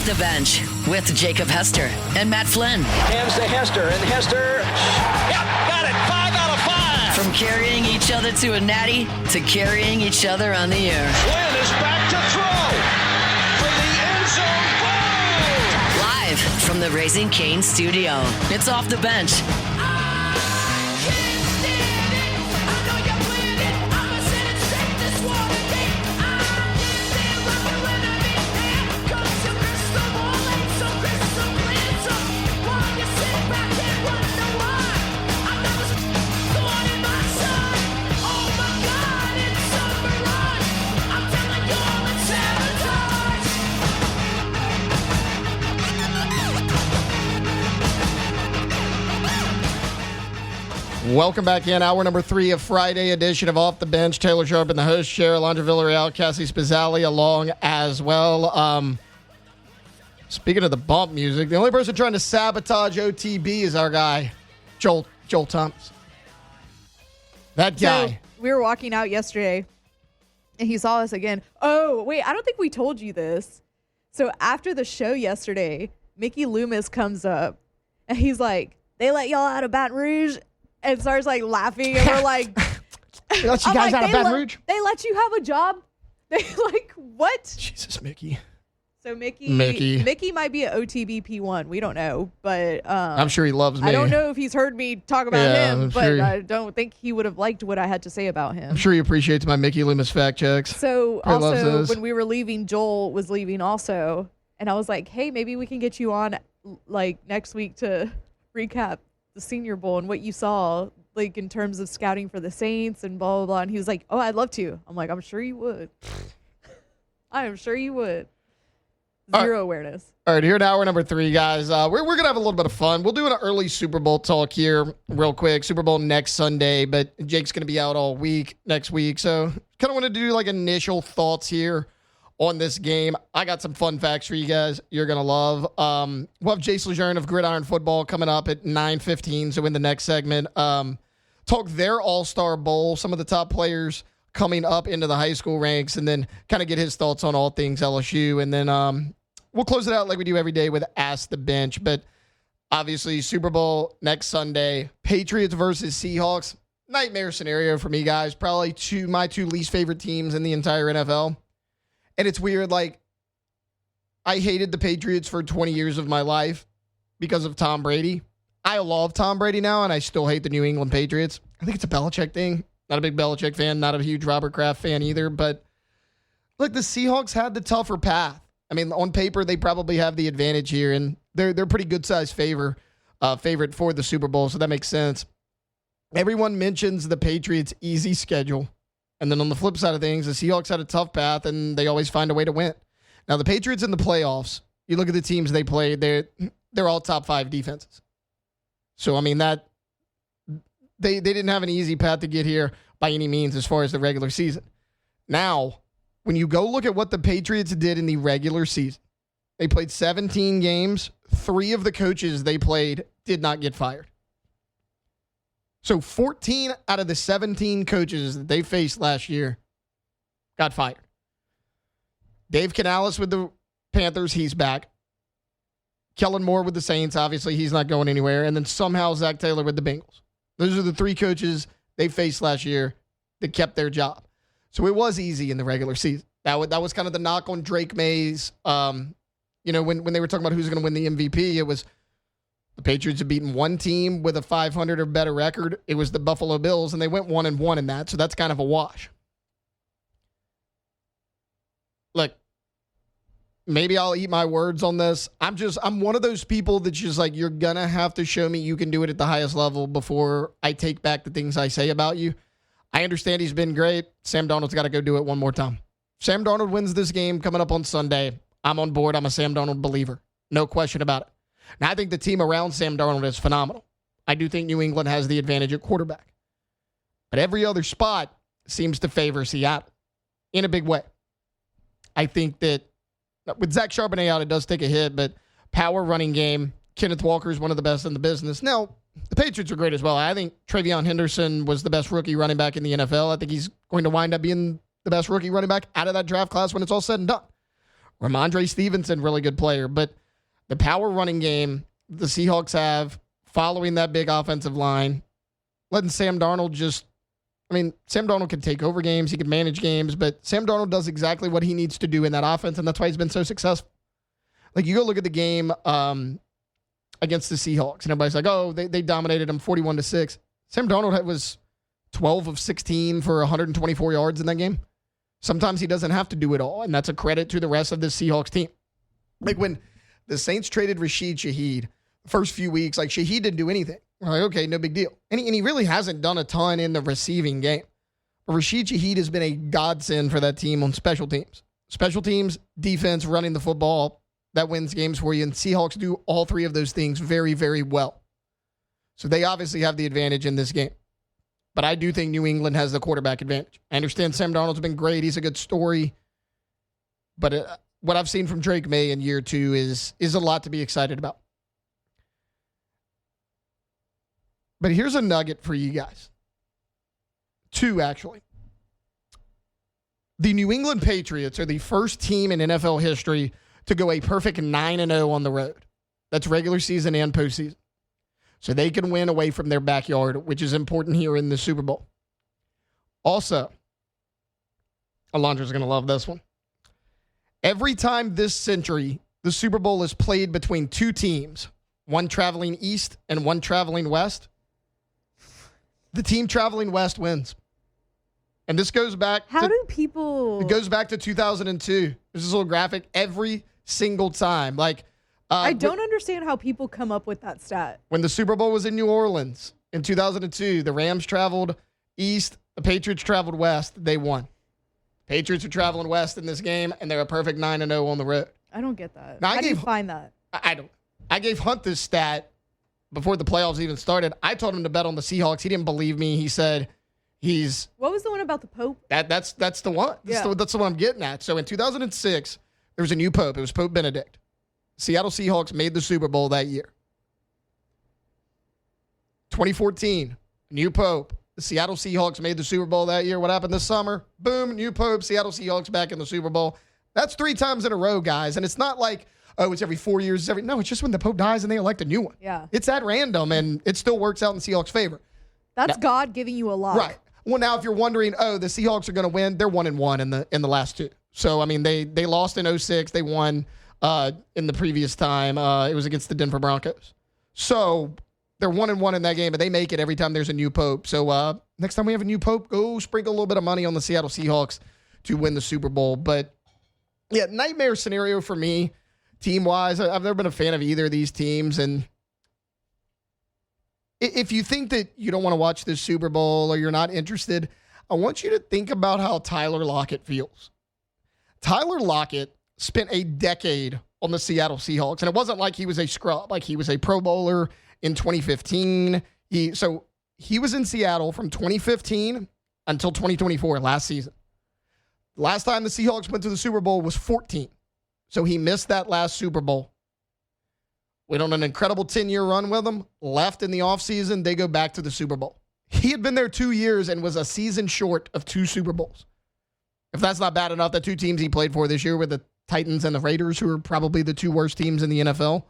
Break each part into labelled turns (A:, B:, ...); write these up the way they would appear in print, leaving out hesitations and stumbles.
A: the Bench with Jacob Hester and Matt Flynn.
B: Hands to Hester, and Hester, yep, got it, 5 out of 5.
A: From carrying each other to a natty to carrying each other on the air.
B: Flynn is back to throw for the end zone goal.
A: Live from the Raising Cane studio, it's Off the Bench.
C: Welcome back in. Hour number 3 of Friday edition of Off the Bench. Taylor Sharp in the host chair. Alondra Villarreal, Cassie Spazzali along as well. Speaking of the bump music, the only person trying to sabotage OTB is our guy, Joel Thomas. That guy.
D: So we were walking out yesterday, and he saw us again. Oh, wait, I don't think we told you this. So after the show yesterday, Mickey Loomis comes up, and he's like, "They let y'all out of Baton Rouge?" And starts like laughing, and we're like,
C: "They let you guys out of Baton Rouge?
D: They let you have a job?" They like, what?
C: Jesus, Mickey.
D: So Mickey might be an OTB P1. We don't know, but
C: I'm sure he loves me.
D: I don't know if he's heard me talk about him,
C: I'm
D: but
C: sure
D: I don't think he would have liked what I had to say about him.
C: I'm sure he appreciates my Mickey Loomis fact checks.
D: So
C: Probably
D: also, when we were leaving, Joel was leaving also, and I was like, "Hey, maybe we can get you on like next week to recap the Senior Bowl and what you saw, like in terms of scouting for the Saints and blah blah blah." And he was like, "Oh, I'd love to." I'm like, "I'm sure you would." I am sure you would. Zero awareness.
C: All right, here at hour number 3, guys. We're going to have a little bit of fun. We'll do an early Super Bowl talk here real quick. Super Bowl next Sunday, but Jake's going to be out all week next week. So kind of wanted to do like initial thoughts here on this game. I got some fun facts for you guys you're going to love. We'll have Jace LeJeune of Gridiron Football coming up at 9:15. So in the next segment, talk their All-Star Bowl, some of the top players coming up into the high school ranks, and then kind of get his thoughts on all things LSU. And then we'll close it out like we do every day with Ask the Bench. But obviously, Super Bowl next Sunday, Patriots versus Seahawks. Nightmare scenario for me, guys. Probably my two least favorite teams in the entire NFL. And it's weird, like, I hated the Patriots for 20 years of my life because of Tom Brady. I love Tom Brady now, and I still hate the New England Patriots. I think it's a Belichick thing. Not a big Belichick fan, not a huge Robert Kraft fan either. But, look, the Seahawks had the tougher path. I mean, on paper, they probably have the advantage here, and they're pretty good-sized favorite for the Super Bowl, so that makes sense. Everyone mentions the Patriots' easy schedule. And then on the flip side of things, the Seahawks had a tough path, and they always find a way to win. Now, the Patriots in the playoffs, you look at the teams they played, they're all top 5 defenses. So, I mean, that they didn't have an easy path to get here by any means as far as the regular season. Now, when you go look at what the Patriots did in the regular season, they played 17 games. 3 of the coaches they played did not get fired. So 14 out of the 17 coaches that they faced last year got fired. Dave Canales with the Panthers, he's back. Kellen Moore with the Saints, obviously he's not going anywhere. And then somehow Zach Taylor with the Bengals. Those are the 3 coaches they faced last year that kept their job. So it was easy in the regular season. That was kind of the knock on Drake Mays. When they were talking about who's going to win the MVP, it was the Patriots had beaten one team with a 500 or better record. It was the Buffalo Bills, and they went 1-1 in that, so that's kind of a wash. Look, maybe I'll eat my words on this. I'm one of those people that's just like, you're going to have to show me you can do it at the highest level before I take back the things I say about you. I understand he's been great. Sam Darnold's got to go do it one more time. Sam Darnold wins this game coming up on Sunday. I'm on board. I'm a Sam Darnold believer. No question about it. Now, I think the team around Sam Darnold is phenomenal. I do think New England has the advantage at quarterback. But every other spot seems to favor Seattle in a big way. I think that with Zach Charbonnet out, it does take a hit, but power running game, Kenneth Walker is one of the best in the business. Now, the Patriots are great as well. I think Travion Henderson was the best rookie running back in the NFL. I think he's going to wind up being the best rookie running back out of that draft class when it's all said and done. Ramondre Stevenson, really good player. But the power running game the Seahawks have following that big offensive line, letting Sam Darnold Sam Darnold can take over games. He can manage games. But Sam Darnold does exactly what he needs to do in that offense, and that's why he's been so successful. Like, you go look at the game against the Seahawks, and everybody's like, oh, they dominated them 41-6. Sam Darnold was 12 of 16 for 124 yards in that game. Sometimes he doesn't have to do it all, and that's a credit to the rest of the Seahawks team. Like, when the Saints traded Rashid Shaheed the first few weeks, like, Shaheed didn't do anything. We're like, okay, no big deal. And he really hasn't done a ton in the receiving game. But Rashid Shaheed has been a godsend for that team on special teams. Special teams, defense, running the football, that wins games for you. And Seahawks do all three of those things very, very well. So they obviously have the advantage in this game. But I do think New England has the quarterback advantage. I understand Sam Darnold's been great. He's a good story. But what I've seen from Drake May in year 2 is a lot to be excited about. But here's a nugget for you guys. 2, actually. The New England Patriots are the first team in NFL history to go a perfect 9-0 on the road. That's regular season and postseason. So they can win away from their backyard, which is important here in the Super Bowl. Also, Alondra's going to love this one. Every time this century, the Super Bowl is played between 2 teams, one traveling east and one traveling west, the team traveling west wins. And this goes back It goes back to 2002. There's this little graphic every single time. Like,
D: I don't understand how people come up with that stat.
C: When the Super Bowl was in New Orleans in 2002, the Rams traveled east, the Patriots traveled west, they won. Patriots are traveling west in this game, and they're a perfect 9-0 on the road.
D: I don't get that.
C: Now,
D: how do you find that?
C: I don't. I gave Hunt this stat before the playoffs even started. I told him to bet on the Seahawks. He didn't believe me. He said What was the
D: one about the Pope?
C: That's the one. That's the one I'm getting at. So in 2006, there was a new Pope. It was Pope Benedict. Seattle Seahawks made the Super Bowl that year. 2014, new Pope. The Seattle Seahawks made the Super Bowl that year. What happened this summer? Boom, new Pope, Seattle Seahawks back in the Super Bowl. That's 3 times in a row, guys. And it's not like, oh, it's every 4 years. No, it's just when the Pope dies and they elect a new one.
D: Yeah.
C: It's at random, and it still works out in Seahawks' favor.
D: That's God giving you a lock.
C: Right. Well, now if you're wondering, oh, the Seahawks are going to win, they're 1-1 in the last 2. So, I mean, they lost in 2006. They won in the previous time. It was against the Denver Broncos. So they're 1-1 in that game, but they make it every time there's a new Pope. So next time we have a new Pope, go sprinkle a little bit of money on the Seattle Seahawks to win the Super Bowl. But, yeah, nightmare scenario for me, team-wise. I've never been a fan of either of these teams. And if you think that you don't want to watch this Super Bowl or you're not interested, I want you to think about how Tyler Lockett feels. Tyler Lockett spent a decade on the Seattle Seahawks, and it wasn't like he was a scrub. Like, he was a Pro Bowler in 2015. So he was in Seattle from 2015 until 2024, last season. Last time the Seahawks went to the Super Bowl was 14. So he missed that last Super Bowl. Went on an incredible 10-year run with them. Left in the offseason. They go back to the Super Bowl. He had been there 2 years and was a season short of 2 Super Bowls. If that's not bad enough, the 2 teams he played for this year were the Titans and the Raiders, who are probably the 2 worst teams in the NFL.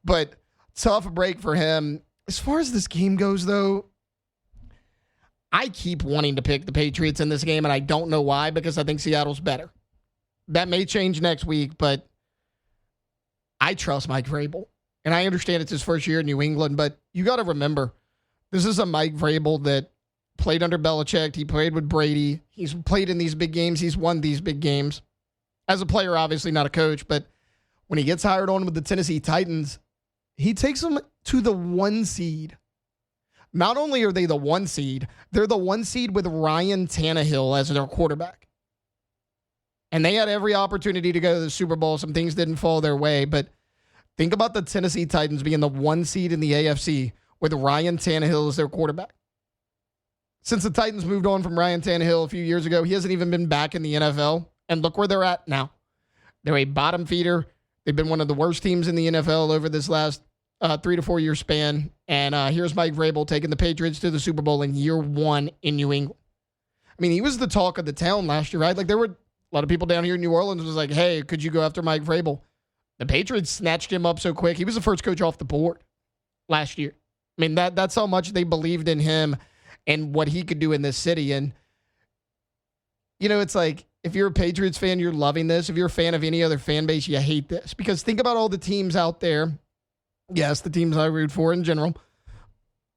C: But tough break for him. As far as this game goes, though, I keep wanting to pick the Patriots in this game, and I don't know why, because I think Seattle's better. That may change next week, but I trust Mike Vrabel. And I understand it's his first year in New England, but you got to remember, this is a Mike Vrabel that played under Belichick. He played with Brady. He's played in these big games. He's won these big games. As a player, obviously not a coach, but when he gets hired on with the Tennessee Titans, he takes them to the 1 seed. Not only are they the 1 seed, they're the 1 seed with Ryan Tannehill as their quarterback. And they had every opportunity to go to the Super Bowl. Some things didn't fall their way, but think about the Tennessee Titans being the 1 seed in the AFC with Ryan Tannehill as their quarterback. Since the Titans moved on from Ryan Tannehill a few years ago, he hasn't even been back in the NFL. And look where they're at now. They're a bottom feeder. They've been one of the worst teams in the NFL over this last 3 to 4 year span. And here's Mike Vrabel taking the Patriots to the Super Bowl in year 1 in New England. I mean, he was the talk of the town last year, right? Like, there were A lot of people down here in New Orleans was like, hey, could you go after Mike Vrabel? The Patriots snatched him up so quick. He was the first coach off the board last year. I mean, that's how much they believed in him and what he could do in this city. And, it's like, if you're a Patriots fan, you're loving this. If you're a fan of any other fan base, you hate this. Because think about all the teams out there, yes, the teams I root for in general,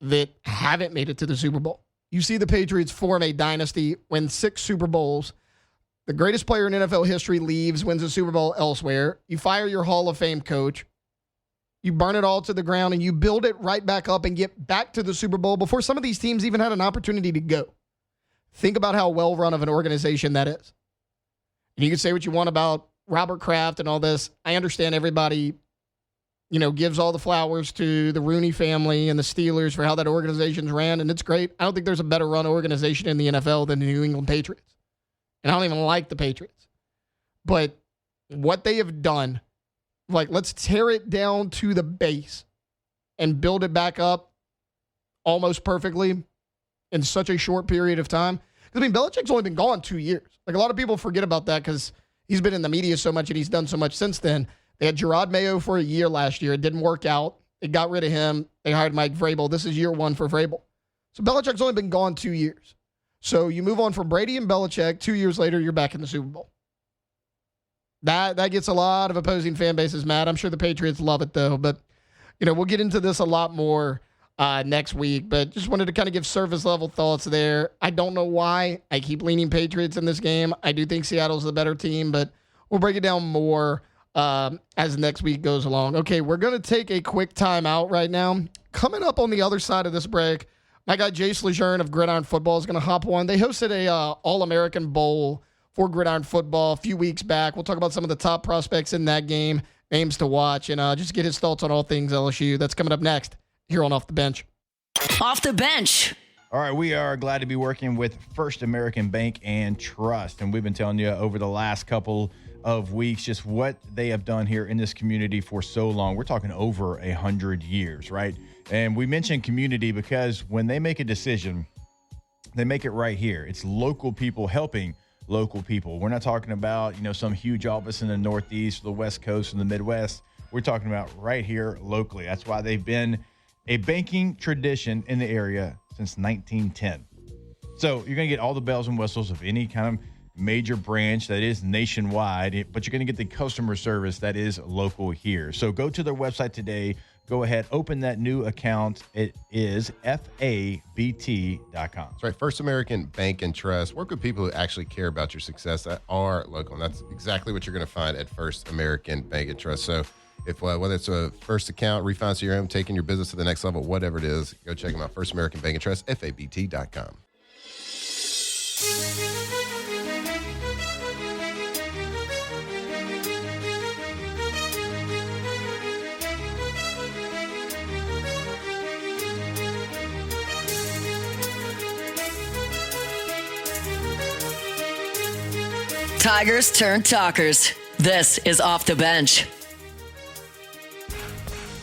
C: that haven't made it to the Super Bowl. You see the Patriots form a dynasty, win 6 Super Bowls. The greatest player in NFL history leaves, wins a Super Bowl elsewhere. You fire your Hall of Fame coach. You burn it all to the ground, and you build it right back up and get back to the Super Bowl before some of these teams even had an opportunity to go. Think about how well-run of an organization that is. And you can say what you want about Robert Kraft and all this. I understand everybody, gives all the flowers to the Rooney family and the Steelers for how that organization's ran, and it's great. I don't think there's a better run organization in the NFL than the New England Patriots. And I don't even like the Patriots. But what they have done, let's tear it down to the base and build it back up almost perfectly in such a short period of time. Belichick's only been gone 2 years. A lot of people forget about that because he's been in the media so much and he's done so much since then. They had Gerard Mayo for a year last year. It didn't work out. They got rid of him. They hired Mike Vrabel. This is year 1 for Vrabel. So Belichick's only been gone 2 years. So you move on from Brady and Belichick. 2 years later, you're back in the Super Bowl. That gets a lot of opposing fan bases mad. I'm sure the Patriots love it, though. But, we'll get into this a lot more next week. But just wanted to kind of give surface-level thoughts there. I don't know why I keep leaning Patriots in this game. I do think Seattle's the better team, but we'll break it down more as next week goes along. Okay, we're going to take a quick time out right now. Coming up on the other side of this break, my guy Jace LeJeune of Gridiron Football is going to hop on. They hosted a All-American Bowl for Gridiron Football a few weeks back. We'll talk about some of the top prospects in that game, names to watch, and just get his thoughts on all things LSU. That's coming up next here on Off the Bench.
A: Off the bench.
E: All right, we are glad to be working with First American Bank and Trust, and we've been telling you over the last couple of weeks just what they have done here in this community for so long. We're talking over 100 years, right? And we mentioned community because when they make a decision, they make it right here. It's local people helping local people. We're not talking about, some huge office in the Northeast, the West Coast, and the Midwest. We're talking about right here locally. That's why they've been a banking tradition in the area since 1910. So you're going to get all the bells and whistles of any kind of major branch that is nationwide, but you're going to get the customer service that is local here. So go to their website today. Go ahead, open that new account. It is FABT.com.
F: That's right. First American Bank and Trust. Work with people who actually care about your success that are local. And that's exactly what you're going to find at First American Bank and Trust. So if whether it's a first account, refinance of your home, taking your business to the next level, whatever it is, go check them out. First American Bank and Trust, FABT.com.
A: Tigers turn talkers. This is Off the Bench.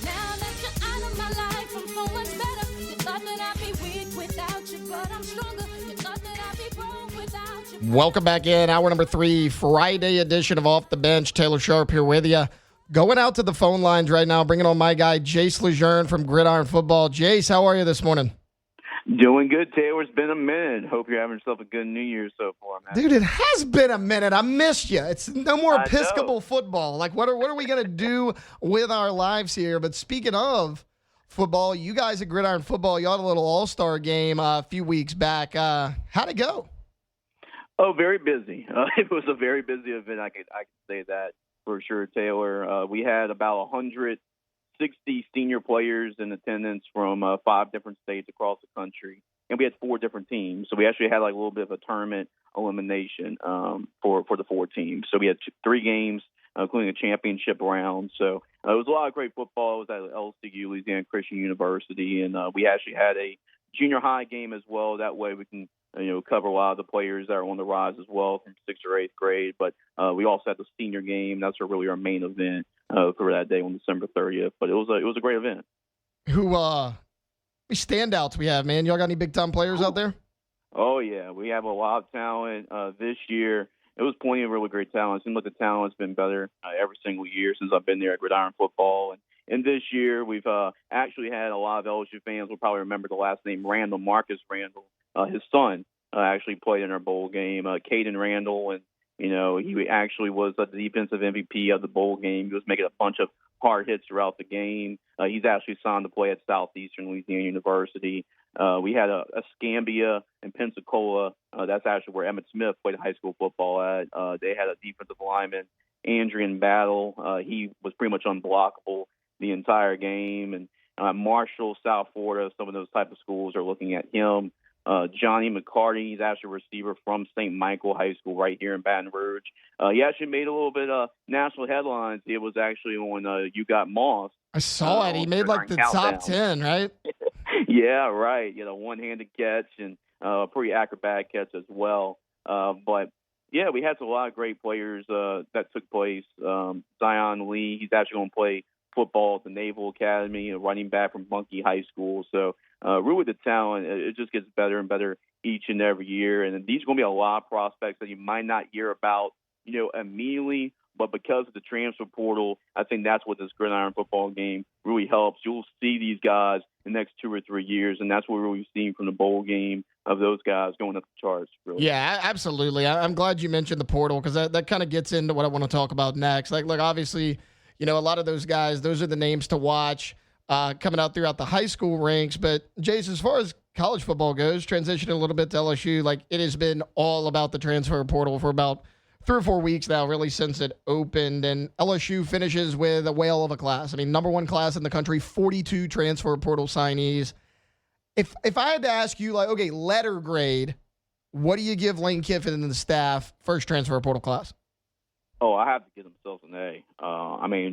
G: Now that you're out of my life, I'm so much better. You thought that I'd be weak without you, but I'm stronger. You thought that I'd be broke without you.
C: Welcome back in. Hour number 3, Friday edition of Off the Bench. Taylor Sharp here with you. Going out to the phone lines right now, bringing on my guy, Jace LeJeune from Gridiron Football. Jace, how are you this morning?
H: Doing good, Taylor. It's been a minute. Hope you're having yourself a good New Year so far, man.
C: Dude, it has been a minute. I missed you. It's no more
H: I
C: Episcopal
H: know.
C: football. What are we going to do with our lives here? But speaking of football, you guys at Gridiron Football, you had a little all-star game a few weeks back. How'd it go?
H: Oh, very busy. It was a very busy event. I could say that for sure, Taylor. We had about 160 senior players in attendance from 5 different states across the country, and we had 4 different teams. So we actually had a little bit of a tournament elimination for the 4 teams. So we had 3 games, including a championship round. So it was a lot of great football. It was at LCU, Louisiana Christian University, and we actually had a junior high game as well. That way we can cover a lot of the players that are on the rise as well from 6th or 8th grade. But we also had the senior game. That's really our main event for that day on December 30th. But it was a great event.
C: Who standouts we have, man? Y'all got any big-time players out there?
H: Oh, yeah. We have a lot of talent this year. it was plenty of really great talent. It seems like the talent's been better every single year since I've been there at Gridiron Football. And this year, we've actually had a lot of LSU fans will probably remember the last name Randall, Marcus Randall. His son actually played in our bowl game, Caden Randall, and he actually was the defensive MVP of the bowl game. He was making a bunch of hard hits throughout the game. He's actually signed to play at Southeastern Louisiana University. We had a Scambia in Pensacola. That's actually where Emmitt Smith played high school football at. They had a defensive lineman, Andrian Battle. He was pretty much unblockable the entire game. And Marshall, South Florida, some of those type of schools are looking at him. Johnny McCarty, he's actually a receiver from St. Michael High School right here in Baton Rouge. He actually made a little bit of national headlines. It was actually on You Got Moss.
C: I saw it. He made like the top 10, right?
H: Yeah, right. One-handed catch and pretty acrobatic catch as well. But, yeah, we had a lot of great players that took place. Zion Lee, he's actually going to play football at the Naval Academy, a running back from Monkey High School. So, really the talent, it just gets better and better each and every year. And these are going to be a lot of prospects that you might not hear about, immediately. But because of the transfer portal, I think that's what this Gridiron Football game really helps. You'll see these guys in the next 2 or 3 years, and that's what we're really seeing from the bowl game of those guys going up the charts. Really.
C: Yeah, absolutely. I'm glad you mentioned the portal because that kind of gets into what I want to talk about next. Like obviously, a lot of those guys, those are the names to watch coming out throughout the high school ranks. But, Jace, as far as college football goes, transitioning a little bit to LSU, like it has been all about the transfer portal for about 3 or 4 weeks now, really, since it opened. And LSU finishes with a whale of a class. I mean, number one class in the country, 42 transfer portal signees. If I had to ask you, like, okay, letter grade, what do you give Lane Kiffin and the staff first transfer portal class?
H: Oh, I have to give themselves an A.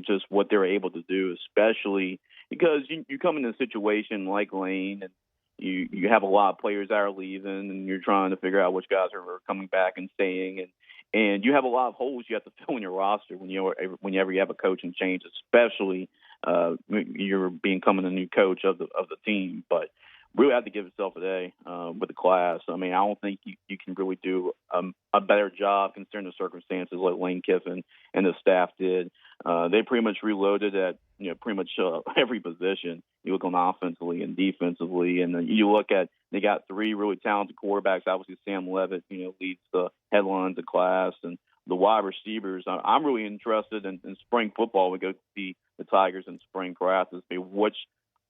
H: Just what they're able to do, especially because you come in a situation like Lane and you have a lot of players that are leaving and you're trying to figure out which guys are coming back and staying. And you have a lot of holes you have to fill in your roster whenever you have a coaching change, especially you're becoming a new coach of the team. But really have to give itself an A with the class. I don't think you can really do a better job considering the circumstances like Lane Kiffin and the staff did. They pretty much reloaded at pretty much every position. You look on offensively and defensively, and then you look at they got 3 really talented quarterbacks. Obviously, Sam Levitt, leads the headlines of class, and the wide receivers. I'm really interested in spring football. We go to see the Tigers in spring practice.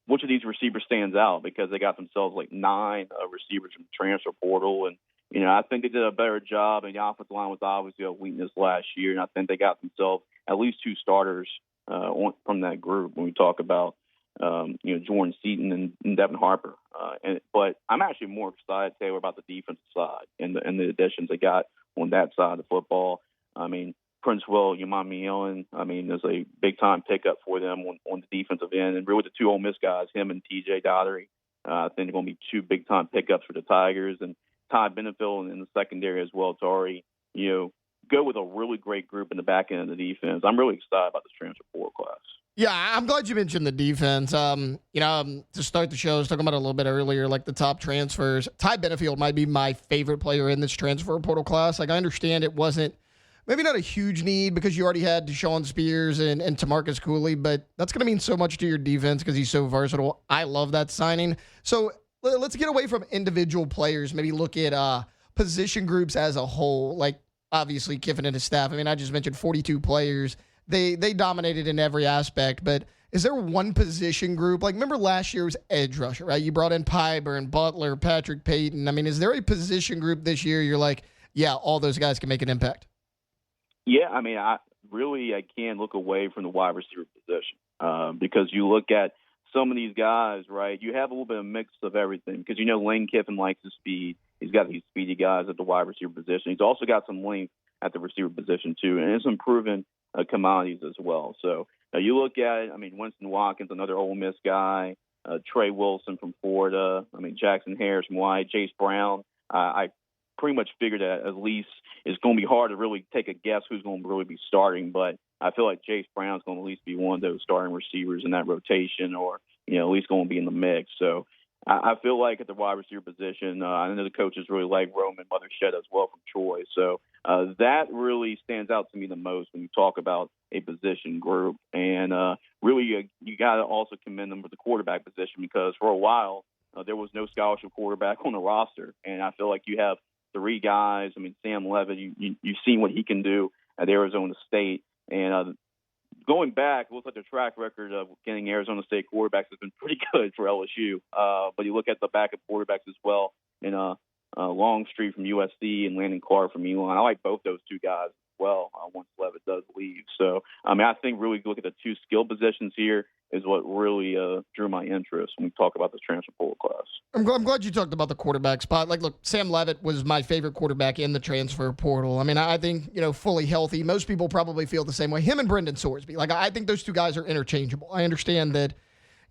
H: Which of these receivers stands out because they got themselves like 9 receivers from the transfer portal. And, I think they did a better job. And the offensive line was obviously a weakness last year. And I think they got themselves at least 2 starters from that group when we talk about, Jordan Seaton and Devin Harper. But I'm actually more excited, Taylor, about the defensive side and the additions they got on that side of the football. Prince Will, Yamami is a big-time pickup for them on the defensive end. And really the 2 Ole Miss guys, him and T.J. Dottery, I think they're going to be 2 big-time pickups for the Tigers. And Ty Benefield in the secondary as well to already, go with a really great group in the back end of the defense. I'm really excited about this transfer portal class.
C: Yeah, I'm glad you mentioned the defense. To start the show, I was talking about it a little bit earlier, like the top transfers. Ty Benefield might be my favorite player in this transfer portal class. Like, I understand it wasn't maybe not a huge need because you already had Deshaun Spears and Tamarcus Cooley, but that's going to mean so much to your defense because he's so versatile. I love that signing. So let's get away from individual players, maybe look at position groups as a whole, like obviously Kiffin and his staff. I just mentioned 42 players. They dominated in every aspect, but is there one position group? Like, remember last year was edge rusher, right? You brought in Pyburn, Butler, Patrick Payton. Is there a position group this year you're like, yeah, all those guys can make an impact?
H: Yeah, I can't look away from the wide receiver position because you look at some of these guys, right? You have a little bit of mix of everything because Lane Kiffin likes his speed. He's got these speedy guys at the wide receiver position. He's also got some length at the receiver position too, and it's improving commodities as well. So you look at it. Winston Watkins, another Ole Miss guy. Trey Wilson from Florida. Jackson Harris from Hawaii. Jace Brown. I pretty much figured that at least it's going to be hard to really take a guess who's going to really be starting, but I feel like Jace Brown's going to at least be one of those starting receivers in that rotation or, at least going to be in the mix. So I feel like at the wide receiver position, I know the coaches really like Roman Mothershed as well from Troy. So That really stands out to me the most when you talk about a position group. And really, you got to also commend them for the quarterback position because for a while, there was no scholarship quarterback on the roster. And I feel like you have three guys. I mean, Sam Levitt, you've seen what he can do at Arizona State. And going back, it looks like the track record of getting Arizona State quarterbacks has been pretty good for LSU. But you look at the backup quarterbacks as well, and Longstreet from USC and Landon Clark from Elon. I like both those two guys as well once Levitt does leave. So, I mean, I think really look at the two skill positions here is what really drew my interest when we talk about this transfer portal class.
C: I'm glad you talked about the quarterback spot. Like, look, Sam Levitt was my favorite quarterback in the transfer portal. I mean, I think, fully healthy. Most people probably feel the same way. Him and Brendan Sorsby. Like, I think those two guys are interchangeable. I understand that,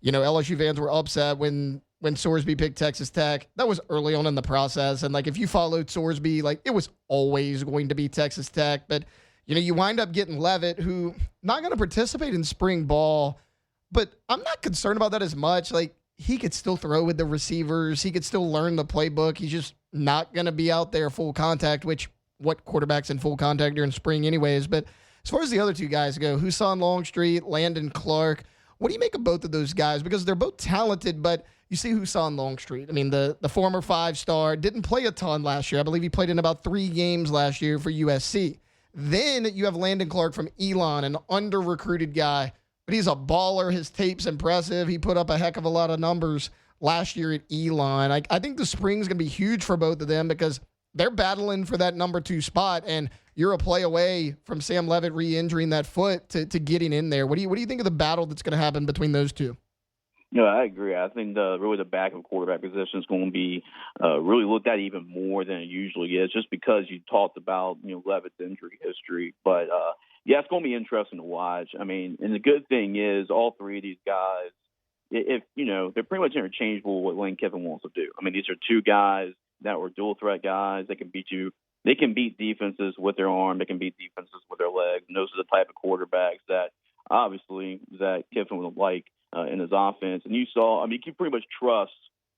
C: LSU fans were upset when Sorsby picked Texas Tech. That was early on in the process. And, like, if you followed Sorsby, like, it was always going to be Texas Tech. But, you wind up getting Levitt, who not going to participate in spring ball. But I'm not concerned about that as much. Like, he could still throw with the receivers. He could still learn the playbook. He's just not going to be out there full contact, which what quarterbacks in full contact during spring anyways. But as far as the other two guys go, Husan Longstreet, Landon Clark, what do you make of both of those guys? Because they're both talented, but you see Husan Longstreet. I mean, the former 5-star, didn't play a ton last year. I believe he played in about 3 games last year for USC. Then you have Landon Clark from Elon, an under-recruited guy. But he's a baller. His tape's impressive. He put up a heck of a lot of numbers last year at Elon. I think the spring's going to be huge for both of them because they're battling for that number 2 spot, and you're a play away from Sam Levitt re-injuring that foot to getting in there. What do you think of the battle that's going to happen between those two?
H: No, I agree. I think really the backup quarterback position is going to be really looked at even more than it usually is, just because you talked about Levitt's injury history. But yeah, it's going to be interesting to watch. I mean, and the good thing is all three of these guys, if they're pretty much interchangeable with what Lane Kiffin wants to do. I mean, these are two guys that were dual threat guys. They can beat you. They can beat defenses with their arm. They can beat defenses with their legs. And those are the type of quarterbacks that obviously that Kiffin would like in his offense. And you saw, I mean, you can pretty much trust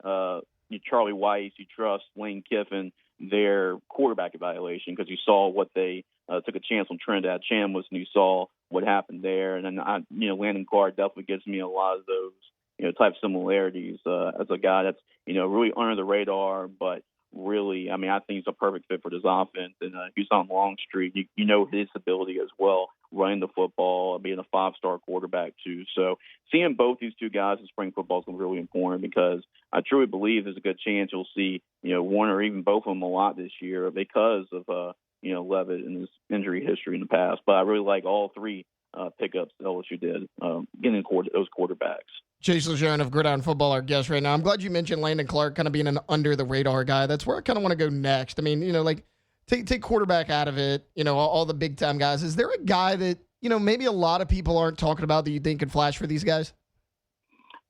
H: Charlie Weiss. You trust Lane Kiffin, their quarterback evaluation, because you saw what they took a chance on Trinidad Chambliss, and you saw what happened there. And then, Landon Clark definitely gives me a lot of those, type similarities as a guy that's, really under the radar, but really, I mean, I think he's a perfect fit for this offense. And he's on Longstreet. You know his ability as well, running the football, being a 5-star quarterback too. So seeing both these two guys in spring football is going to be really important because I truly believe there's a good chance you'll see, one or even both of them a lot this year because of, Levitt and his injury history in the past. But I really like all three pickups that LSU did, getting those quarterbacks.
C: Jace LeJeune of Gridiron Football, our guest right now. I'm glad you mentioned Landon Clark kind of being an under-the-radar guy. That's where I kind of want to go next. I mean, take quarterback out of it, all the big-time guys. Is there a guy that, maybe a lot of people aren't talking about that you think could flash for these guys?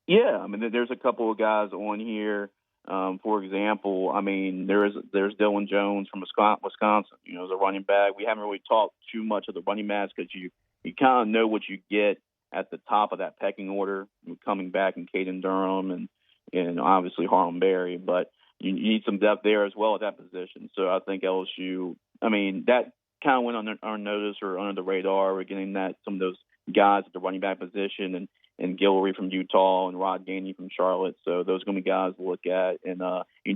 H: Yeah, I mean, there's a couple of guys on here. For example, I mean, there's Dylan Jones from Wisconsin, as a running back. We haven't really talked too much of the running backs because you kind of know what you get at the top of that pecking order, coming back in Caden Durham and obviously Harlem Berry, but you need some depth there as well at that position. So I think LSU, I mean, that kind of went on unnoticed or under the radar. We're getting some of those guys at the running back position and Guillory from Utah and Rod Gainey from Charlotte. So those are going to be guys to look at. And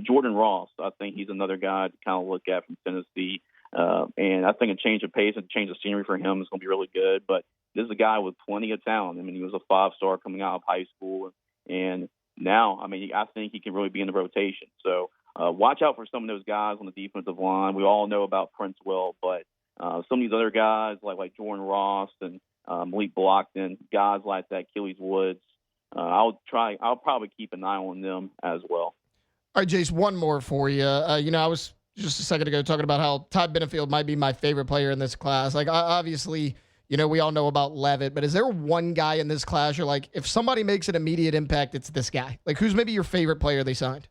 H: Jordan Ross, I think he's another guy to kind of look at from Tennessee. And I think a change of pace and change of scenery for him is going to be really good. But this is a guy with plenty of talent. I mean, he was a 5-star coming out of high school. And now, I mean, I think he can really be in the rotation. So watch out for some of those guys on the defensive line. We all know about Prince Will, but some of these other guys like Jordan Ross and Malik Blockton, guys like that, Achilles Woods, I'll probably keep an eye on them as well.
C: All right, Jace, one more for you. I was just a second ago talking about how Todd Benefield might be my favorite player in this class. Like, obviously, we all know about Levitt, but is there one guy in this class you're like, if somebody makes an immediate impact, it's this guy? Like, who's maybe your favorite player they signed?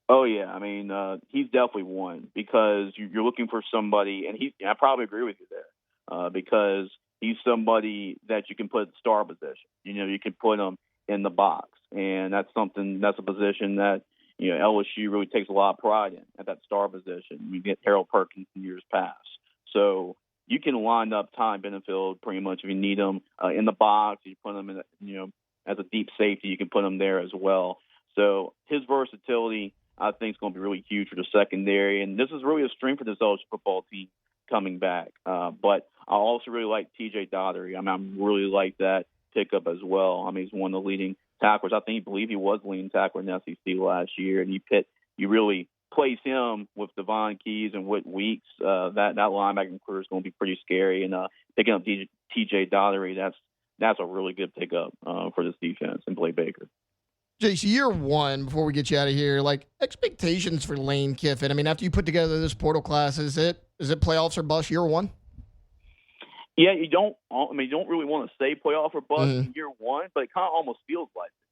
H: Oh, yeah. I mean, he's definitely one because you're looking for somebody, and I probably agree with you there because he's somebody that you can put at the star position. You can put him in the box, and that's a position that, LSU really takes a lot of pride in at that star position. You get Harold Perkins in years past. So you can line up Ty Benefield pretty much if you need him in the box. You put him in, as a deep safety, you can put him there as well. So his versatility, I think, is going to be really huge for the secondary. And this is really a strength for this LSU football team coming back. But I also really like T.J. Dottery. I really like that pickup as well. He's one of the leading tacklers. I believe he was the leading tackler in the SEC last year. And you really place him with Devon Keys and Whit Weeks. That linebacking career is going to be pretty scary. And picking up T.J. Dottery, that's a really good pickup for this defense and Blake Baker.
C: Jace, year one, before we get you out of here, expectations for Lane Kiffin. After you put together this portal class, is it playoffs or bust year one?
H: Yeah, you don't really want to say playoff or bust in year one, but it kind of almost feels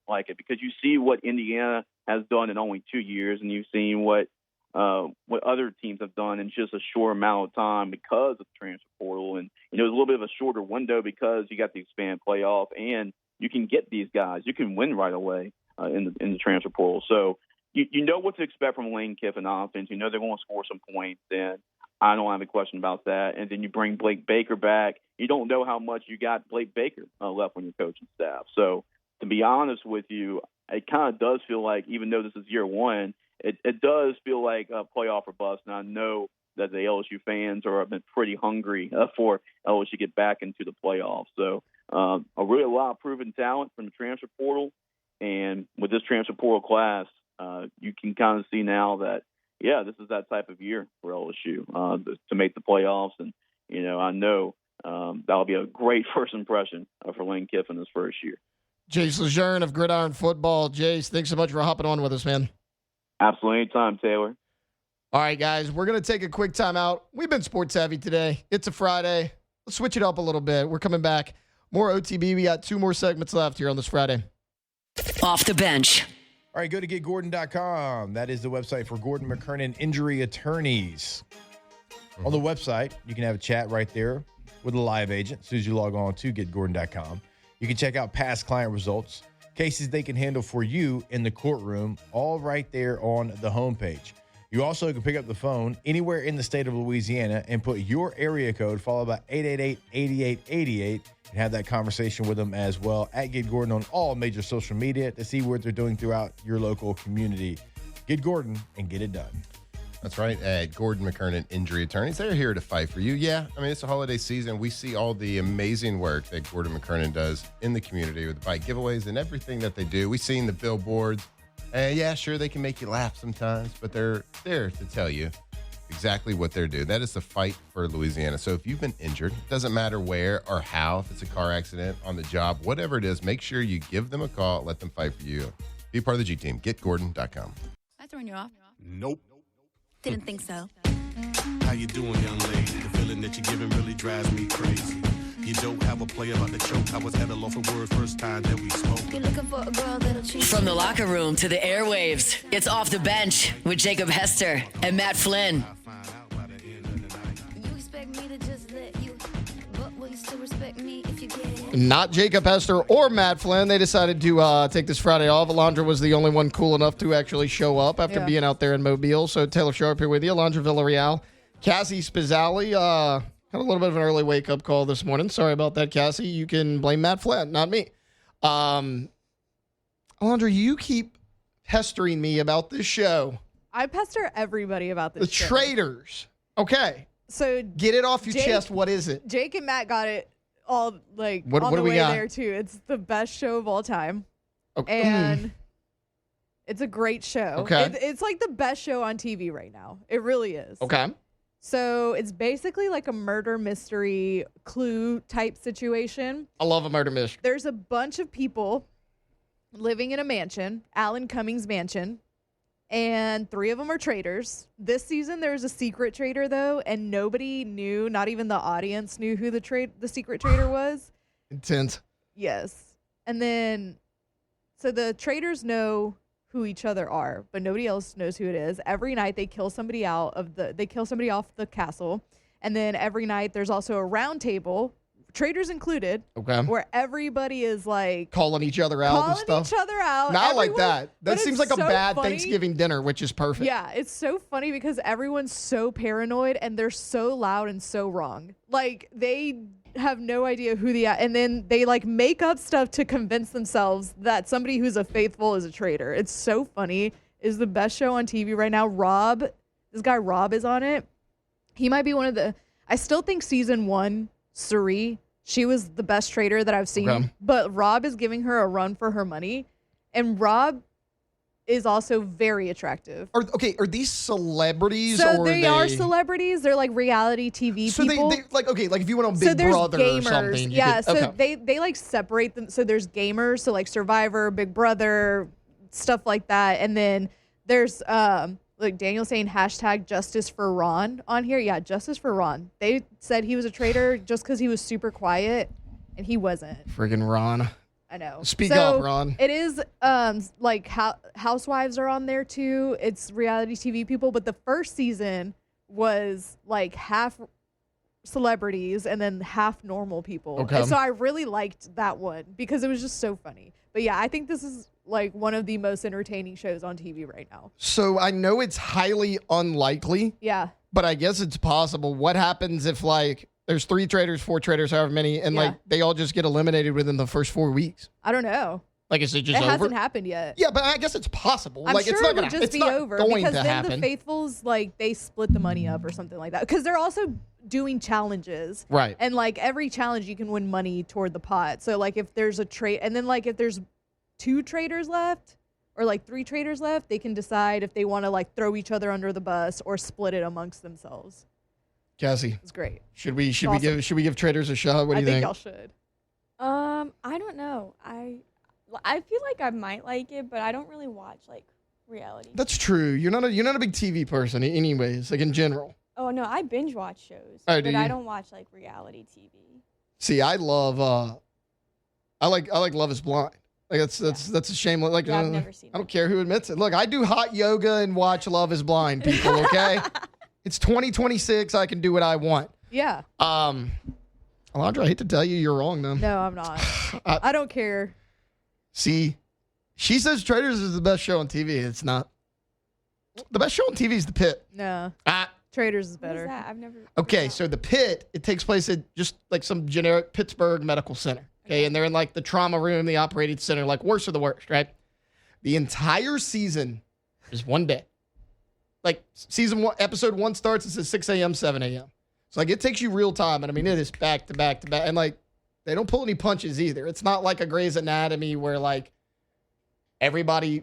H: like it because you see what Indiana has done in only 2 years, and you've seen what other teams have done in just a short amount of time because of the transfer portal, and it's a little bit of a shorter window because you got the expanded playoff, and you can get these guys, you can win right away in the transfer portal. So you know what to expect from Lane Kiffin offense. You know they're going to score some points, and I don't have a question about that. And then you bring Blake Baker back. You don't know how much you got Blake Baker left on your coaching staff. So to be honest with you, it kind of does feel like, even though this is year one, it does feel like a playoff or bust. And I know that the LSU fans have been pretty hungry for LSU to get back into the playoffs. So a lot of proven talent from the transfer portal. And with this transfer portal class, you can kind of see now that, this is that type of year for LSU to make the playoffs. And, I know that'll be a great first impression for Lane Kiffin this first year.
C: Jace LeJeune of Gridiron Football. Jace, thanks so much for hopping on with us, man.
H: Absolutely. Anytime, Taylor.
C: All right, guys, we're going to take a quick timeout. We've been sports savvy today. It's a Friday. Let's switch it up a little bit. We're coming back. More OTB. We got 2 more segments left here on this Friday.
A: Off the bench.
E: All right, go to getgordon.com. That is the website for Gordon McKernan Injury Attorneys. On the website, you can have a chat right there with a live agent as soon as you log on to getgordon.com. You can check out past client results, cases they can handle for you in the courtroom, all right there on the homepage. You also can pick up the phone anywhere in the state of Louisiana and put your area code followed by 888-8888 and have that conversation with them as well at Get Gordon on all major social media to see what they're doing throughout your local community. Get Gordon and get it done.
F: That's right, at Gordon McKernan Injury Attorneys. They're here to fight for you. Yeah, it's a holiday season. We see all the amazing work that Gordon McKernan does in the community with the bike giveaways and everything that they do. We've seen the billboards. Yeah, sure, they can make you laugh sometimes, but they're there to tell you exactly what they're doing. That is the fight for Louisiana. So if you've been injured, it doesn't matter where or how, if it's a car accident, on the job, whatever it is, make sure you give them a call, let them fight for you. Be part of the G Team. GetGordon.com.
G: I throwing you off?
I: Nope.
G: Didn't think so.
I: How you doing, young lady? The feeling that you're giving really drives me crazy. You don't have a play about the choke. I was at a loss for words first time that we spoke.
G: You're looking for a girl that'll treat
A: From the locker room to the airwaves, it's Off the Bench with Jacob Hester and Matt Flynn.
G: You expect me to just let you, but will you still respect me if you get it?
C: Not Jacob Hester or Matt Flynn. They decided to take this Friday off. Alondra was the only one cool enough to actually show up after being out there in Mobile. So Taylor Sharp here with you. Alondra Villarreal. Cassie Spizzali had a little bit of an early wake-up call this morning. Sorry about that, Cassie. You can blame Matt Flynn, not me. Alondra, you keep pestering me about this show.
D: I pester everybody about this show.
C: The traitors. Okay.
D: So
C: get it off your chest. What is it?
D: Jake and Matt got it all on the way there too. It's the best show of all time.
C: Okay.
D: And it's a great show.
C: Okay.
D: It's like the best show on TV right now. It really is.
C: Okay.
D: So it's basically like a murder mystery Clue type situation.
C: I love a murder mystery.
D: There's a bunch of people living in a mansion, Alan Cummings mansion, and 3 of them are traitors. This season there's a secret traitor though, and nobody knew, not even the audience knew who the secret traitor was.
C: Intense.
D: Yes. And then so the traitors know who each other are, but nobody else knows who it is. Every night they kill somebody off the castle, and then every night there's also a round table traders included,
C: Okay.
D: where everybody is like
C: Calling each other out and
D: calling
C: stuff.
D: each other out.
C: No, I like
D: Everyone-
C: that. That
D: but
C: seems
D: it's
C: like a
D: so
C: bad
D: funny.
C: Thanksgiving dinner, which is perfect.
D: Yeah, it's so funny because everyone's so paranoid and they're so loud and so wrong. Like they have no idea who and then they like make up stuff to convince themselves that somebody who's a faithful is a traitor. It's so funny. It's the best show on TV right now. This guy Rob is on it. He might be one of the. I still think season 1, Suri, she was the best traitor that I've seen.
C: Okay.
D: But Rob is giving her a run for her money, and Rob is also very attractive.
C: Are these celebrities
D: So
C: or
D: they are celebrities. They're like reality TV
C: So
D: people.
C: they like like if you went on
D: So
C: Big
D: there's
C: Brother
D: gamers.
C: or something.
D: Yeah, so
C: okay.
D: they like separate them. So there's gamers, so like Survivor, Big Brother, stuff like that. And then there's like Daniel saying hashtag justice for Ron on here. Yeah, justice for Ron. They said he was a traitor just because he was super quiet, and he wasn't.
C: Friggin' Ron.
D: I know.
C: Speak
D: So
C: up, Ron.
D: It is like housewives are on there too. It's reality TV people, but the first season was like half celebrities and then half normal people.
C: Okay.
D: And so I really liked that one because it was just so funny. But yeah, I think this is like one of the most entertaining shows on TV right now.
C: So I know it's highly unlikely,
D: Yeah.
C: but I guess it's possible. What happens if like there's 3 traders, 4 traders, however many, and
D: Yeah.
C: like they all just get eliminated within the first 4 weeks?
D: I don't know.
C: Like is it just
D: It
C: over?
D: hasn't happened yet.
C: Yeah, but I guess it's possible.
D: I'm
C: like
D: sure
C: it's not
D: it would
C: gonna,
D: just
C: it's
D: be
C: not
D: over
C: going
D: because
C: to
D: then
C: happen.
D: the faithfuls like they split the money up or something like that because they're also doing challenges,
C: Right.
D: And like every challenge you can win money toward the pot. So like if there's a trade and then like if there's 2 traders left or like 3 traders left, they can decide if they want to like throw each other under the bus or split it amongst themselves.
C: Cassie,
D: It's great.
C: should we
D: awesome.
C: give traders a shot? What do
D: I
C: you
D: think
C: think?
D: y'all should.
J: I don't know. I feel like I might like it, but I don't really watch like reality.
C: That's true. You're not a big TV person, anyways. Like in general.
J: Oh no, I binge watch shows,
C: Oh, do
J: but I
C: you?
J: don't watch like reality TV.
C: See, I love. I like Love Is Blind. Like that's a shame. Like
J: Yeah, I've never seen
C: I don't care who admits it. Look, I do hot yoga and watch Love Is Blind. People, okay? It's 2026. I can do what I want.
D: Yeah.
C: Alondra, I hate to tell you, you're wrong, though.
D: No, I'm not. I don't care.
C: See, she says Traders is the best show on TV. It's not. The best show on TV is The Pit.
D: No.
C: Ah.
D: Traders is
J: What is
D: better.
J: that? I've never.
C: Okay, so The Pit, it takes place at just like some generic Pittsburgh medical center. Okay, and they're in like the trauma room, the operating center, like worst of the worst, right? The entire season is one day. Like season 1, episode 1 starts, it's at 6 a.m., 7 a.m. So like it takes you real time. And I mean, it is back to back to back. And like they don't pull any punches either. It's not like a Grey's Anatomy where like everybody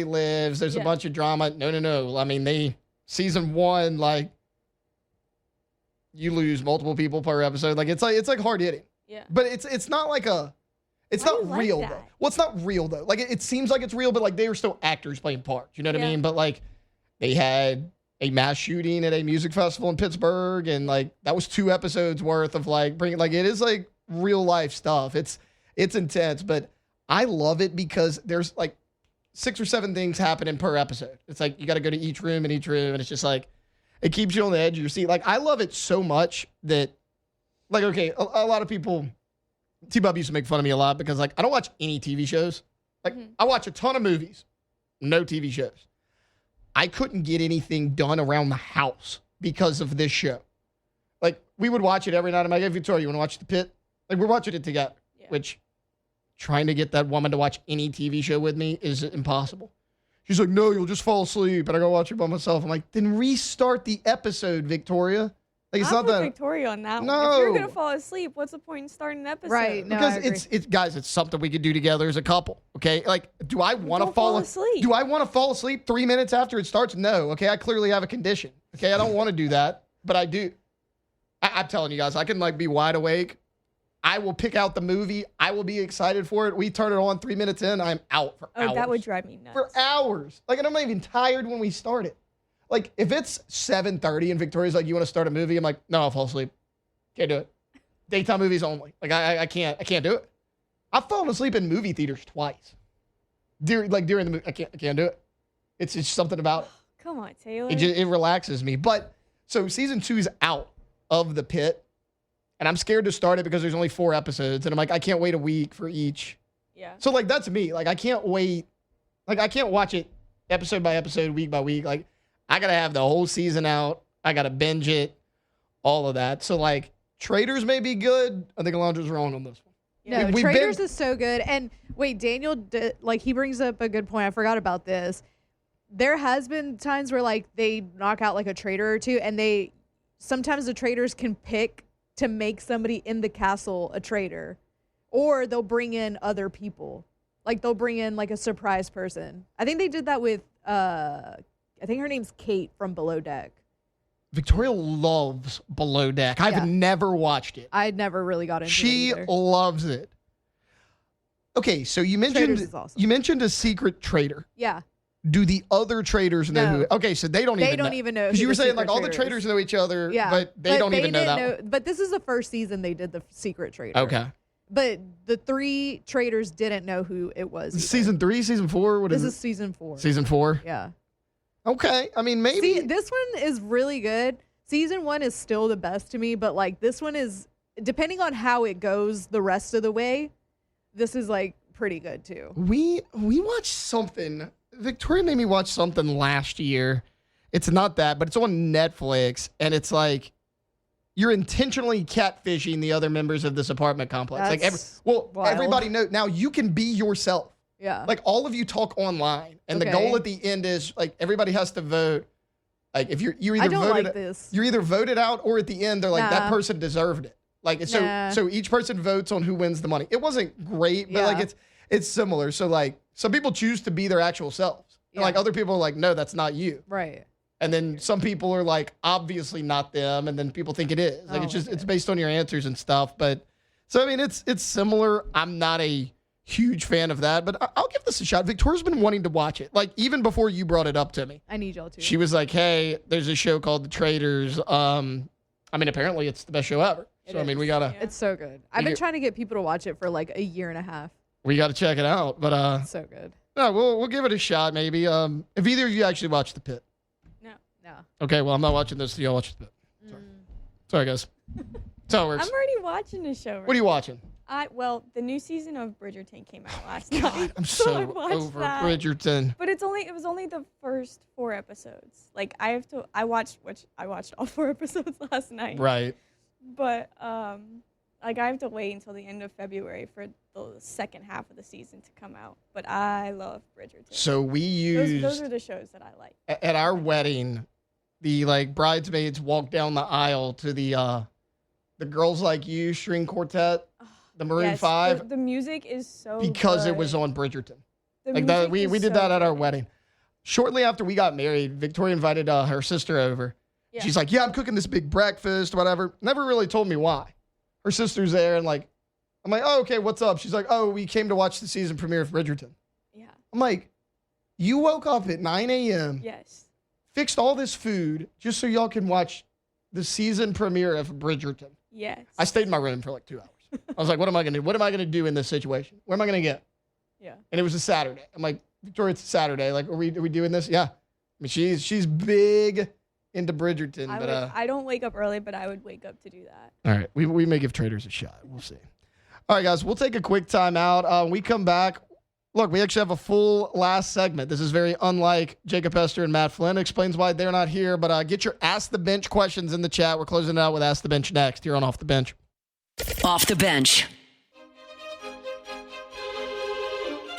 C: lives. There's a bunch of drama. No. I mean, season 1, like you lose multiple people per episode. Like it's like hard hitting.
J: Yeah.
C: But it's not like it's
J: Why
C: not
J: do you like
C: real
J: that?
C: though. Well, it's not real though. Like it seems like it's real, but like they were still actors playing parts. You know what I
J: Yeah.
C: mean? But like they had a mass shooting at a music festival in Pittsburgh, and like that was 2 episodes worth of like bringing like it is like real life stuff. It's intense, but I love it because there's like 6 or 7 things happening per episode. It's like you got to go to each room, and it's just like it keeps you on the edge of your seat. Like I love it so much that like okay, a lot of people. T-Bob used to make fun of me a lot because like I don't watch any TV shows. Like I watch a ton of movies, no TV shows. I couldn't get anything done around the house because of this show. Like we would watch it every night. I'm like, hey, Victoria, you want to watch The Pit? Like we're watching it together, which trying to get that woman to watch any TV show with me is impossible. She's like, no, you'll just fall asleep and I gotta watch it by myself. I'm like, then restart the episode, Victoria. Like it's
J: I'm
C: not
J: with
C: that.
J: Victoria on that one.
C: No.
J: If you're gonna fall asleep, what's the point in starting an episode?
D: Right. No, I
C: Because
D: agree.
C: it's guys, it's something we could do together as a couple. Okay, like, do I want to
J: don't
C: fall
J: fall asleep.
C: Do I want to fall asleep 3 minutes after it starts? No. Okay, I clearly have a condition. Okay, I don't want to do that, but I do. I'm telling you guys, I can like be wide awake. I will pick out the movie. I will be excited for it. We turn it on 3 minutes in, I'm out for hours.
J: Oh, that would drive me nuts.
C: For hours. Like, and I'm not even tired when we start it. Like, if it's 7:30 and Victoria's like, you want to start a movie? I'm like, no, I'll fall asleep. Can't do it. Daytime movies only. Like, I can't do it. I've fallen asleep in movie theaters twice. During the movie, I can't do it. It's just something about it.
J: Come on, Taylor.
C: It relaxes me. But so season 2 is out of The Pit, and I'm scared to start it because there's only 4 episodes, and I'm like, I can't wait a week for each.
J: Yeah.
C: So like that's me. Like I can't wait. Like I can't watch it episode by episode, week by week. Like I gotta have the whole season out. I gotta binge it, all of that. So like Traders may be good. I think Alondra's wrong on this one.
D: No,
C: We've
D: Traders
C: been-
D: is so good. And wait, Daniel, he brings up a good point. I forgot about this. There has been times where like they knock out like a trader or two, and sometimes the traders can pick to make somebody in the castle a traitor, or they'll bring in other people. Like they'll bring in like a surprise person. I think they did that with I think her name's Kate from Below Deck.
C: Victoria loves Below Deck. I've never watched it.
D: I never really got into it
C: She
D: either.
C: loves it. Okay, so you mentioned
D: Traders is awesome.
C: you mentioned a secret trader.
D: Yeah.
C: Do the other traders know
D: No.
C: who? Okay, so they don't
D: They
C: even know.
D: don't even know
C: Because
D: who
C: you were
D: the
C: saying like
D: secret
C: all the
D: trader
C: traders
D: is.
C: know each other,
D: Yeah.
C: but they don't even know
D: didn't
C: that one.
D: But this is the first season they did the secret trader.
C: Okay.
D: But the 3 traders didn't know who it was. either.
C: Season 3, season 4? What
D: This
C: is
D: is
C: it?
D: season 4.
C: Season 4?
D: Yeah.
C: Okay. I mean, maybe.
D: See, this one is really good. Season 1 is still the best to me, but like this one is, depending on how it goes the rest of the way, this is like pretty good too.
C: We watched something. Victoria made me watch something last year. It's not that, but it's on Netflix, and it's like you're intentionally catfishing the other members of this apartment complex.
D: That's
C: like
D: wild.
C: everybody knows now. You can be yourself.
D: Yeah.
C: Like all of you talk online, and the
D: Okay.
C: goal at the end is like everybody has to vote. Like if you're either
D: I don't
C: voted,
D: like this.
C: you're either voted out, or at the end they're like that
D: Nah.
C: person deserved it. Like
D: Nah.
C: so each person votes on who wins the money. It wasn't great, but like
D: Yeah.
C: it's similar. So like some people choose to be their actual selves. And like
D: Yeah.
C: other people are like, no, that's not you.
D: Right.
C: And then some people are like, obviously not them, and then people think it is. Like
D: Oh,
C: it's just
D: okay.
C: it's based on your answers and stuff. But so I mean it's similar. I'm not a huge fan of that, but I'll give this a shot. Victoria's been wanting to watch it. Like even before you brought it up to me.
D: I need y'all to.
C: She was like, hey, there's a show called The Traders. I mean, apparently it's the best show ever. So I mean we gotta
D: It's so good. I've been trying to get people to watch it for like a year and a half.
C: check it out. But
D: It's so good.
C: no, we'll give it a shot maybe. If either of you actually watched The Pit.
D: No.
C: Okay, well I'm not watching this, so y'all watch The Pit. Sorry guys. That's how it works.
J: I'm already watching the show. Right
C: What are you watching?
J: Well, the new season of Bridgerton came out last
C: God,
J: night.
C: I'm
J: I
C: so
J: watched
C: over
J: that.
C: Bridgerton.
J: But it was only the first 4 episodes. Like I watched all 4 episodes last night.
C: Right.
J: But like I have to wait until the end of February for the second half of the season to come out. But I love Bridgerton.
C: So we used
J: those are the shows that I like.
C: at our wedding, the like bridesmaids walked down the aisle to the Girls Like You string quartet, the Maroon
J: Yes,
C: 5,
J: The music is so
C: because it
J: good.
C: was on Bridgerton.
J: The
C: Like that,
J: music
C: we
J: is
C: did
J: so
C: that at our
J: good.
C: wedding. Shortly after we got married, Victoria invited her sister over.
J: Yeah.
C: She's like, "Yeah, I'm cooking this big breakfast, whatever." Never really told me why. Her sister's there, and like, I'm like, "Oh, okay, what's up?" She's like, "Oh, we came to watch the season premiere of Bridgerton."
J: Yeah.
C: I'm like, "You woke up at 9 a.m.,
J: Yes.
C: fixed all this food just so y'all can watch the season premiere of Bridgerton."
J: Yes.
C: I stayed in my room for like 2 hours. I was like, "What am I gonna do? What am I gonna do in this situation? Where am I gonna get?"
J: Yeah.
C: And it was a Saturday. I'm like, "Victoria, it's a Saturday. Like, are we doing this?" Yeah. I mean, she's big into Bridgerton, but
J: I don't wake up early, but I would wake up to do that.
C: all right, we may give Traders a shot. We'll see. All right, guys, we'll take a quick time out. When we come back, look, we actually have a full last segment. This is very unlike Jacob Hester and Matt Flynn. Explains why they're not here, but get your Ask the Bench questions in the chat. We're closing it out with Ask the Bench next here on Off the Bench.
A: Off the bench.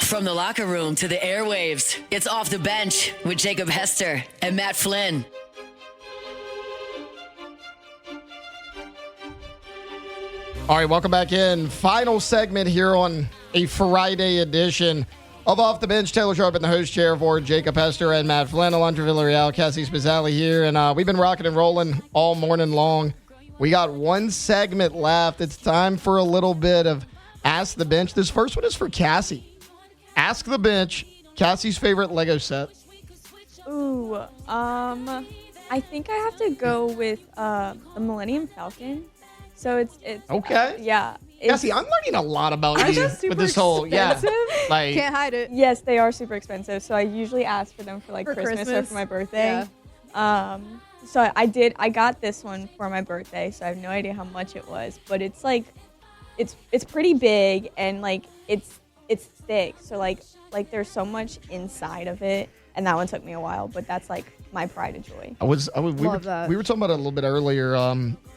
A: From the locker room to the airwaves, it's Off the Bench with Jacob Hester and Matt Flynn.
C: All right, welcome back in. Final segment here on a Friday edition of Off the Bench. Taylor Sharp in the host chair for Jacob Hester and Matt Flynn. Alondra Villarreal, Cassie Spazzali here. And we've been rocking and rolling all morning long. We got one segment left. It's time for a little bit of Ask the Bench. This first one is for Cassie. Ask the Bench, Cassie's favorite Lego set.
J: Ooh, I think I have to go with the Millennium Falcon. So it's
C: Okay.
J: yeah.
C: Cassie, I'm learning a lot about
D: Aren't
C: you
D: those super
C: with this whole,
D: expensive?
C: like,
D: Can't hide it.
J: Yes, they are super expensive. So I usually ask for them for like
D: For
J: Christmas or
D: Christmas.
J: for my birthday. So I got this one for my birthday, so I have no idea how much it was, but it's like, it's pretty big and like it's thick. So like there's so much inside of it, and that one took me a while, but that's like my pride and joy.
C: We were talking about it a little bit earlier.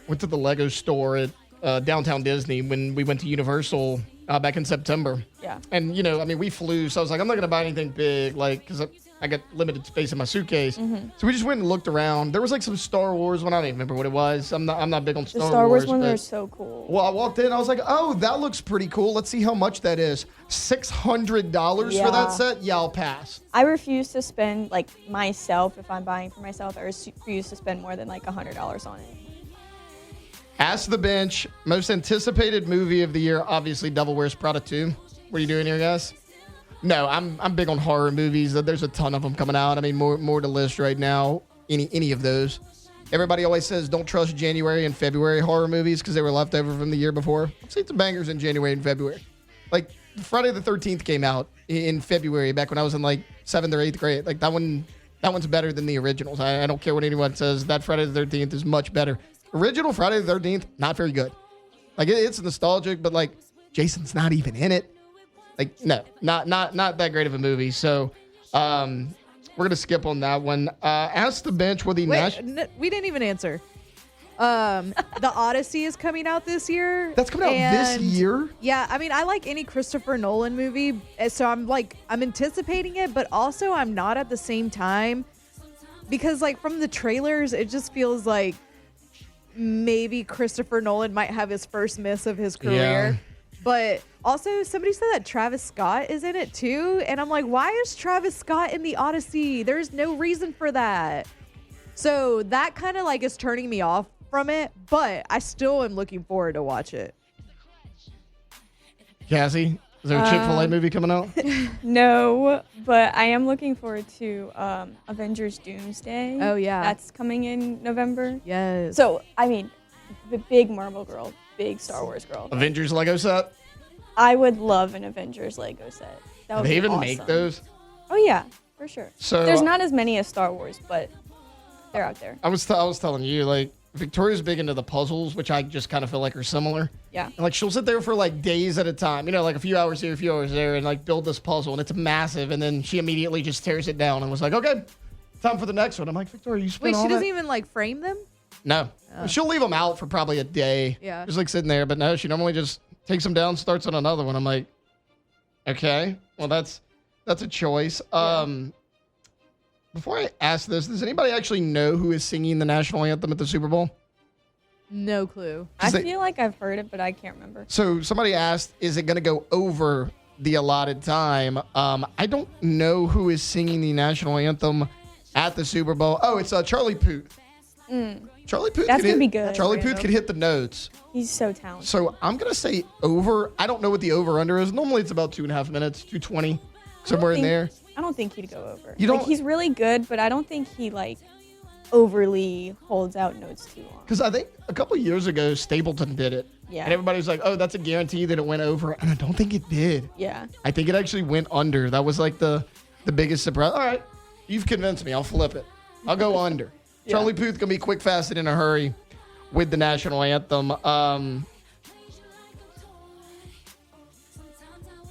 C: Went to the Lego store at downtown Disney when we went to Universal back in September.
J: Yeah.
C: And we flew, so I was like, I'm not gonna buy anything big, like, because I got limited space in my suitcase.
J: Mm-hmm.
C: So we just went and looked around. There was like some Star Wars one. I don't even remember what it was. I'm not big on
J: The
C: Star Wars.
J: Star Wars ones are so cool.
C: Well, I walked in. I was like, oh, that looks pretty cool. Let's see how much that is. $600 for that set? Yeah, I'll pass.
J: I refuse to spend, like, myself, if I'm buying for myself, I refuse to spend more than like $100 on it.
C: Ask the bench. Most anticipated movie of the year, obviously Devil Wears Prada 2. What are you doing here, guys? No, I'm big on horror movies. There's a ton of them coming out. I mean, more to list right now. Any of those. Everybody always says don't trust January and February horror movies because they were left over from the year before. I've seen some bangers in January and February. Like Friday the 13th came out in February back when I was in like 7th or 8th grade. Like that one's better than the originals. I don't care what anyone says. That Friday the 13th is much better. Original Friday the 13th, not very good. Like it's nostalgic, but like Jason's not even in it. Like no, not that great of a movie. So we're gonna skip on that one. Ask the bench with the
D: we didn't even answer. The Odyssey is coming out this year.
C: That's coming out this year?
D: Yeah, I mean, I like any Christopher Nolan movie, so I'm anticipating it, but also I'm not at the same time because like from the trailers, it just feels like maybe Christopher Nolan might have his first miss of his career.
C: Yeah.
D: But also, somebody said that Travis Scott is in it too. And I'm like, why is Travis Scott in the Odyssey? There's no reason for that. So that kind of like is turning me off from it. But I still am looking forward to watch it.
C: Cassie, is there a Chick-fil-A movie coming out?
J: No, but I am looking forward to Avengers Doomsday.
D: Oh, yeah.
J: That's coming in November.
D: Yes.
J: So, I mean, the big Marvel girl, big Star Wars girl.
C: Avengers Lego set?
J: I would love an Avengers Lego set. That would
C: Do they
J: be
C: even
J: awesome.
C: make those?
J: Oh, yeah, for sure.
C: So
J: there's not as many as Star Wars, but they're out there.
C: I was telling you, like, Victoria's big into the puzzles, which I just kind of feel like are similar.
J: Yeah.
C: And, like, she'll sit there for, like, days at a time, like a few hours here, a few hours there, and, like, build this puzzle, and it's massive, and then she immediately just tears it down and was like, okay, time for the next one. I'm like, Victoria, you spent
D: Wait,
C: all
D: she doesn't
C: that?
D: even like frame them?
C: No. She'll leave them out for probably a day.
D: Yeah.
C: Just, like, sitting there, but no, she normally just takes them down, starts on another one. I'm like, okay, well, that's a choice.
D: Yeah.
C: Before I ask this, does anybody actually know who is singing the national anthem at the Super Bowl?
D: No clue.
J: I feel like I've heard it, but I can't remember.
C: So somebody asked, is it going to go over the allotted time? I don't know who is singing the national anthem at the Super Bowl. Oh, it's Charlie Puth. Charlie Puth.
J: That's going to be good.
C: Charlie Puth could hit the notes.
J: He's so talented.
C: So I'm going to say over. I don't know what the over-under is. Normally it's about 2.5 minutes, 2:20, somewhere in there.
J: I don't think he'd go over.
C: You don't-
J: Like, he's really good, but I don't think he, like, overly holds out notes too long.
C: Because I think a couple years ago, Stapleton did it.
J: Yeah.
C: And everybody was like, oh, that's a guarantee that it went over. And I don't think it did.
J: Yeah.
C: I think it actually went under. That was like the biggest surprise. All right, you've convinced me. I'll flip it. I'll go under.
J: Yeah.
C: Charlie Puth going to be quick, fast, and in a hurry with the national anthem.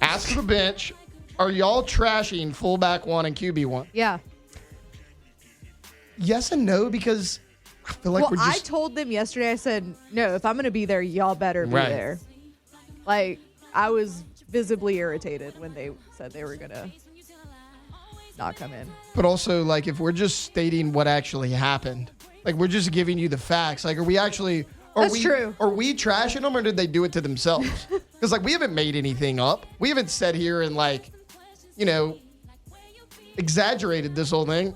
C: Ask the bench, are y'all trashing fullback 1 and QB 1?
D: Yeah.
C: Yes and no, because I feel like we're
D: I
C: just...
D: told them yesterday, I said, no, if I'm going to be there, y'all better be
C: Right.
D: there. Like, I was visibly irritated when they said they were going to not come in.
C: But also, like, if we're just stating what actually happened, like, we're just giving you the facts. Like, are we actually...
D: That's true.
C: Are we trashing them, or did they do it to themselves? Because, like, we haven't made anything up. We haven't sat here and, like, exaggerated this whole thing.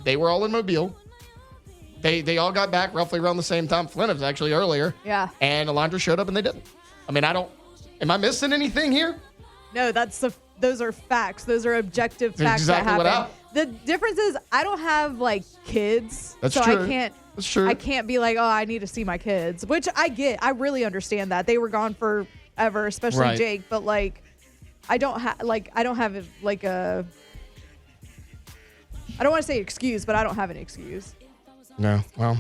C: They were all in Mobile. They all got back roughly around the same time. Flint was actually earlier.
D: Yeah.
C: And Alondra showed up, and they didn't. I mean, am I missing anything here?
D: No, those are facts. Those are objective
C: That's
D: facts
C: exactly what
D: that happen. The difference is I don't have like kids.
C: That's
D: so
C: true.
D: I can't
C: That's true.
D: I can't be like, oh, I need to see my kids, which I get. I really understand that. They were gone forever, especially
C: Right.
D: Jake, but like I don't have like a I don't want to say excuse, but I don't have an excuse.
C: No, well,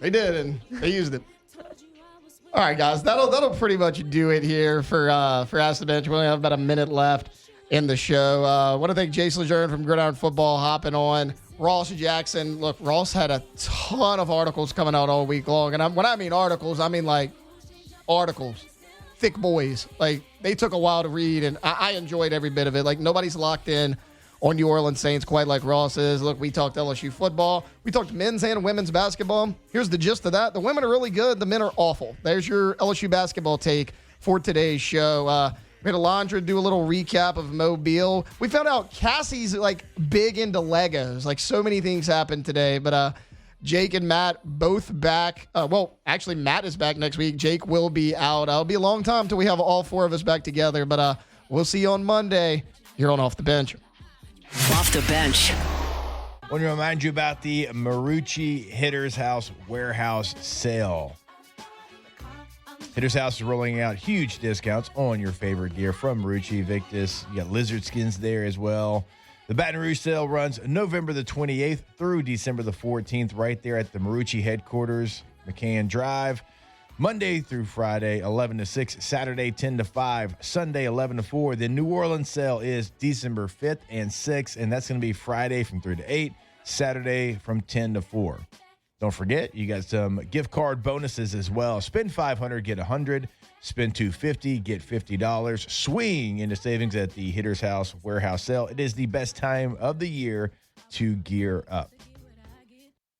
C: they did, and they used it. All right, guys, that'll pretty much do it here for Ask the Bench. We only have about a minute left in the show. I want to thank Jace LeJeune from Gridiron Football hopping on. Ross Jackson. Look, Ross had a ton of articles coming out all week long. And when I mean articles, I mean like articles. Thick boys. Like, they took a while to read, and I enjoyed every bit of it. Like, nobody's locked in on New Orleans Saints quite like Ross is. Look, we talked LSU football. We talked men's and women's basketball. Here's the gist of that. The women are really good. The men are awful. There's your LSU basketball take for today's show. We had Alondra do a little recap of Mobile. We found out Cassie's like big into Legos. Like, so many things happened today. But Jake and Matt both back. Well, actually, Matt is back next week. Jake will be out. It'll be a long time till we have all four of us back together. But we'll see you on Monday here on Off the Bench.
A: Off the Bench.
E: I want to remind you about the Marucci Hitter's House Warehouse Sale. Hitter's House is rolling out huge discounts on your favorite gear from Marucci, Victus. You got lizard skins there as well. The Baton Rouge sale runs November the 28th through December the 14th right there at the Marucci headquarters, McCann Drive. Monday through Friday, 11 to 6, Saturday, 10 to 5, Sunday, 11 to 4. The New Orleans sale is December 5th and 6th, and that's going to be Friday from 3 to 8, Saturday from 10 to 4. Don't forget, you got some gift card bonuses as well. Spend $500, get $100. Spend $250, get $50. Swing into savings at the Hitter's House Warehouse Sale. It is the best time of the year to gear up.